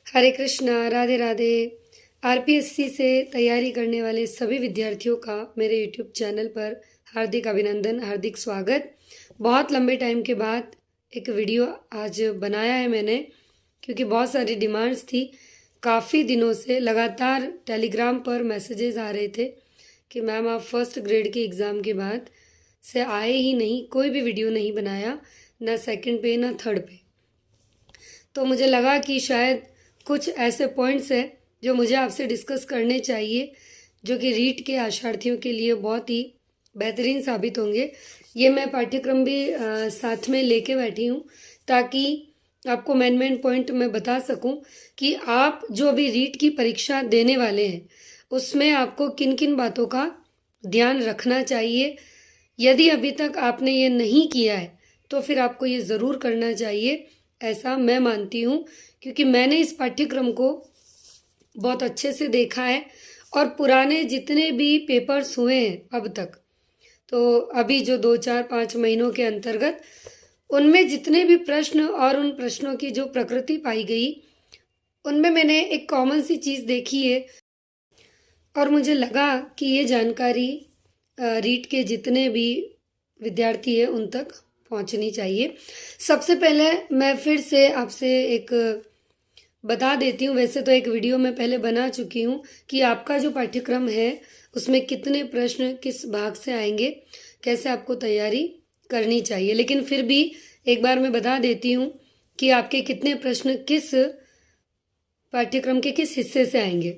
हरे Krishna, Radhe Radhe. RPSC से तैयारी करने वाले सभी विद्यार्थियों का मेरे यूट्यूब चैनल पर हार्दिक अभिनंदन, हार्दिक स्वागत। बहुत लंबे टाइम के बाद एक वीडियो आज बनाया है मैंने, क्योंकि बहुत सारी डिमांड्स थी। काफ़ी दिनों से लगातार टेलीग्राम पर मैसेजेस आ रहे थे कि मैम आप फर्स्ट ग्रेड के एग्ज़ाम के बाद से आए ही नहीं, कोई भी वीडियो नहीं बनाया, ना सेकंड पे ना थर्ड पे। तो मुझे लगा कि शायद कुछ ऐसे पॉइंट्स हैं जो मुझे आपसे डिस्कस करने चाहिए, जो कि रीट के आशार्थियों के लिए बहुत ही बेहतरीन साबित होंगे। ये मैं पाठ्यक्रम भी साथ में लेके बैठी हूँ, ताकि आपको मेन पॉइंट मैं बता सकूं कि आप जो अभी रीट की परीक्षा देने वाले हैं उसमें आपको किन किन बातों का ध्यान रखना चाहिए। यदि अभी तक आपने ये नहीं किया है तो फिर आपको ये ज़रूर करना चाहिए, ऐसा मैं मानती हूँ, क्योंकि मैंने इस पाठ्यक्रम को बहुत अच्छे से देखा है और पुराने जितने भी पेपर्स हुए हैं अब तक, तो अभी जो 2 4 5 महीनों के अंतर्गत, उनमें जितने भी प्रश्न और उन प्रश्नों की जो प्रकृति पाई गई, उनमें मैंने एक कॉमन सी चीज़ देखी है और मुझे लगा कि ये जानकारी रीट के जितने भी विद्यार्थी हैं उन तक पहुंचनी चाहिए। सबसे पहले मैं फिर से आपसे एक बता देती हूँ, वैसे तो एक वीडियो मैं पहले बना चुकी हूँ कि आपका जो पाठ्यक्रम है उसमें कितने प्रश्न किस भाग से आएंगे, कैसे आपको तैयारी करनी चाहिए, लेकिन फिर भी एक बार मैं बता देती हूँ कि आपके कितने प्रश्न किस पाठ्यक्रम के किस हिस्से से आएंगे।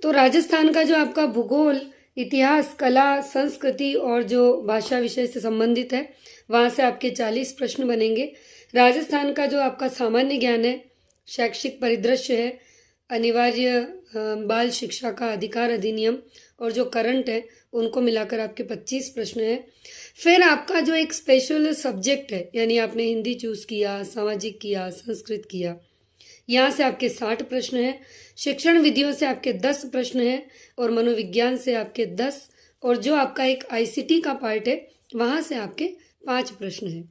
तो राजस्थान का जो आपका भूगोल, इतिहास, कला, संस्कृति और जो भाषा विषय से संबंधित है, वहाँ से आपके 40 प्रश्न बनेंगे। राजस्थान का जो आपका सामान्य ज्ञान है, शैक्षिक परिदृश्य है, अनिवार्य बाल शिक्षा का अधिकार अधिनियम और जो करंट है, उनको मिलाकर आपके 25 प्रश्न हैं। फिर आपका जो एक स्पेशल सब्जेक्ट है, यानी आपने हिंदी चूज़ किया, सामाजिक किया, संस्कृत किया, यहाँ से आपके 60 प्रश्न हैं। शिक्षण विधियों से आपके 10 प्रश्न हैं और मनोविज्ञान से आपके 10, और जो आपका एक आईसीटी का पार्ट है वहाँ से आपके 5 प्रश्न हैं।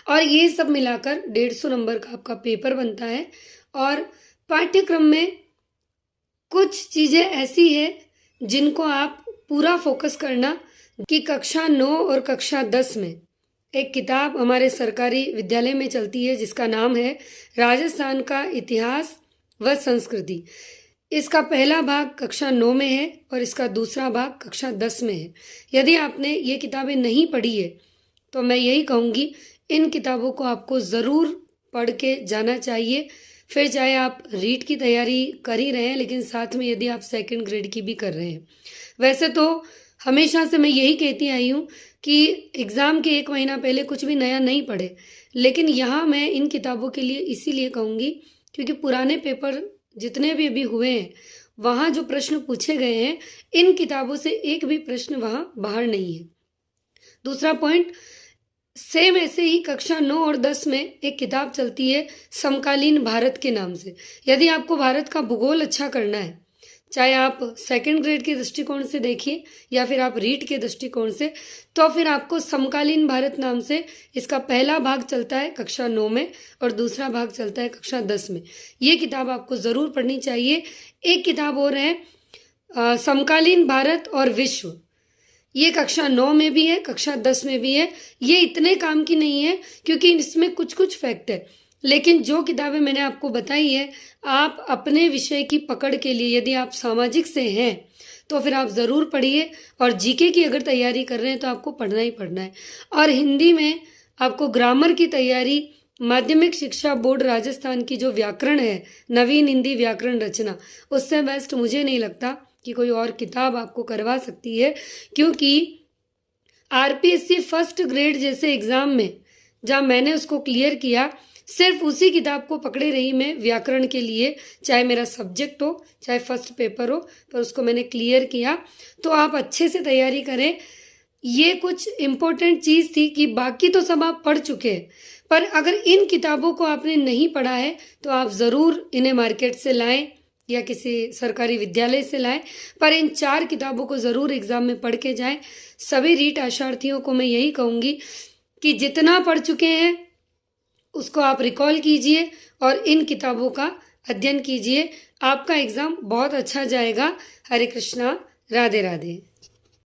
और ये सब मिलाकर 150 नंबर का आपका पेपर बनता है। और पाठ्यक्रम में कुछ चीज़ें ऐसी है जिनको आप पूरा फोकस करना, कि कक्षा 9 और कक्षा 10 में एक किताब हमारे सरकारी विद्यालय में चलती है जिसका नाम है राजस्थान का इतिहास व संस्कृति। इसका पहला भाग कक्षा 9 में है और इसका दूसरा भाग कक्षा 10 में है। यदि आपने ये किताबें नहीं पढ़ी है तो मैं यही कहूँगी, इन किताबों को आपको ज़रूर पढ़ के जाना चाहिए। फिर चाहे आप रीट की तैयारी कर ही रहे हैं, लेकिन साथ में यदि आप सेकंड ग्रेड की भी कर रहे हैं। वैसे तो हमेशा से मैं यही कहती आई हूँ कि एग्ज़ाम के 1 महीना पहले कुछ भी नया नहीं पढ़े, लेकिन यहाँ मैं इन किताबों के लिए इसीलिए कहूँगी क्योंकि पुराने पेपर जितने भी अभी हुए हैं वहाँ जो प्रश्न पूछे गए हैं, इन किताबों से एक भी प्रश्न वहाँ बाहर नहीं है। दूसरा पॉइंट, सेम ऐसे ही कक्षा 9 और 10 में एक किताब चलती है समकालीन भारत के नाम से। यदि आपको भारत का भूगोल अच्छा करना है, चाहे आप सेकंड ग्रेड के दृष्टिकोण से देखिए या फिर आप रीट के दृष्टिकोण से, तो फिर आपको समकालीन भारत नाम से इसका पहला भाग चलता है कक्षा 9 में और दूसरा भाग चलता है कक्षा 10 में। ये किताब आपको ज़रूर पढ़नी चाहिए। एक किताब और है समकालीन भारत और विश्व, ये कक्षा 9 में भी है, कक्षा 10 में भी है। ये इतने काम की नहीं है क्योंकि इसमें कुछ कुछ फैक्ट है, लेकिन जो किताबें मैंने आपको बताई है, आप अपने विषय की पकड़ के लिए, यदि आप सामाजिक से हैं तो फिर आप ज़रूर पढ़िए, और जीके की अगर तैयारी कर रहे हैं तो आपको पढ़ना ही पढ़ना है। और हिंदी में आपको ग्रामर की तैयारी, माध्यमिक शिक्षा बोर्ड राजस्थान की जो व्याकरण है, नवीन हिंदी व्याकरण रचना, उससे बेस्ट मुझे नहीं लगता कि कोई और किताब आपको करवा सकती है। क्योंकि आरपीएससी फर्स्ट ग्रेड जैसे एग्ज़ाम में जहाँ मैंने उसको क्लियर किया, सिर्फ उसी किताब को पकड़े रही मैं व्याकरण के लिए, चाहे मेरा सब्जेक्ट हो चाहे फर्स्ट पेपर हो, पर उसको मैंने क्लियर किया। तो आप अच्छे से तैयारी करें। ये कुछ इम्पोर्टेंट चीज़ थी कि बाकी तो सब आप पढ़ चुके हैं, पर अगर इन किताबों को आपने नहीं पढ़ा है तो आप ज़रूर इन्हें मार्केट से लाएं या किसी सरकारी विद्यालय से लाएं, पर इन 4 किताबों को ज़रूर एग्ज़ाम में पढ़ के जाएं। सभी रीट आशार्थियों को मैं यही कहूँगी कि जितना पढ़ चुके हैं उसको आप रिकॉल कीजिए और इन किताबों का अध्ययन कीजिए, आपका एग्ज़ाम बहुत अच्छा जाएगा। हरे कृष्णा, राधे राधे।